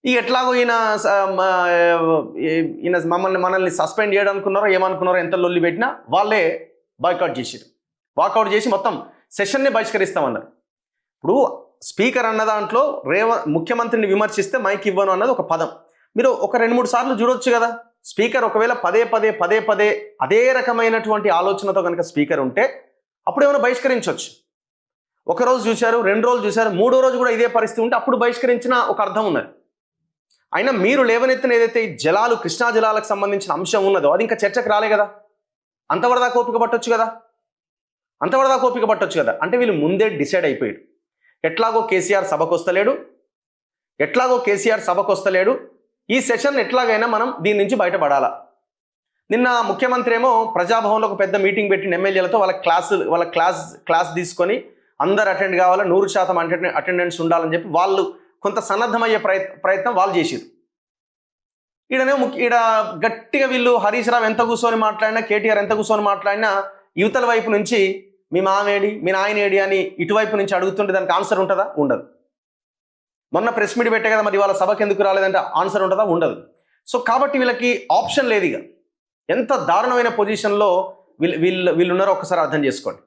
ఈ ఎట్లాగో ఈయన మనల్ని సస్పెండ్ చేయడం అనుకున్నారో ఏమనుకున్నారో, ఎంత లొల్లి పెట్టినా వాళ్ళే బాయ్కాట్ చేసారు. వాకౌట్ చేసి మొత్తం సెషన్ని బహిష్కరిస్తామన్నారు. ఇప్పుడు స్పీకర్ అన్న దాంట్లో ముఖ్యమంత్రిని విమర్శిస్తే మైక్ ఇవ్వను అన్నది ఒక పదం. మీరు ఒక 2-3 సార్లు చూడొచ్చు కదా. స్పీకర్ ఒకవేళ పదే పదే అదే రకమైనటువంటి ఆలోచనతో కనుక స్పీకర్ ఉంటే అప్పుడు ఏమైనా బహిష్కరించవచ్చు. ఒకరోజు చూశారు, 2 రోజులు చూశారు, 3వ రోజు కూడా ఇదే పరిస్థితి ఉంటే అప్పుడు బహిష్కరించిన ఒక అర్థం ఉన్నది. అయినా మీరు లేవనెత్తిన ఏదైతే జలాలు, కృష్ణా జలాలకు సంబంధించిన అంశం ఉన్నదో అది ఇంకా చర్చకు రాలే కదా. అంతవరదాకా ఓపిక పట్టొచ్చు కదా. అంటే వీళ్ళు ముందే డిసైడ్ అయిపోయారు. ఎట్లాగో కేసీఆర్ సభకు వస్తలేడు, ఈ సెషన్ ఎట్లాగైనా మనం దీని నుంచి బయటపడాలా. నిన్న ముఖ్యమంత్రి ఏమో ప్రజాభవన్లో ఒక పెద్ద మీటింగ్ పెట్టిన ఎమ్మెల్యేలతో వాళ్ళ క్లాస్ తీసుకొని అందరు అటెండ్ కావాలా, 100% అటెండెన్స్ ఉండాలని చెప్పి వాళ్ళు కొంత సన్నద్ధమయ్యే ప్రయత్నం వాళ్ళు చేసారు. ఈడ గట్టిగా వీళ్ళు హరీష్ రావు ఎంత కూర్చొని మాట్లాడినా, కేటీఆర్ ఎంత కూర్చొని మాట్లాడినా యువతల వైపు నుంచి మీ మామేడి, మీ నాయనేడి అని ఇటువైపు నుంచి అడుగుతుంటే దానికి ఆన్సర్ ఉంటుందా? ఉండదు. మొన్న ప్రెస్ మీట్ పెట్టే కదా, మరి వాళ్ళ సభకు ఎందుకు రాలేదంటే ఆన్సర్ ఉంటుందా? ఉండదు. సో కాబట్టి వీళ్ళకి ఆప్షన్ లేదు. ఇక ఎంత దారుణమైన పొజిషన్లో వీళ్ళు ఉన్నారో ఒకసారి అర్థం చేసుకోండి.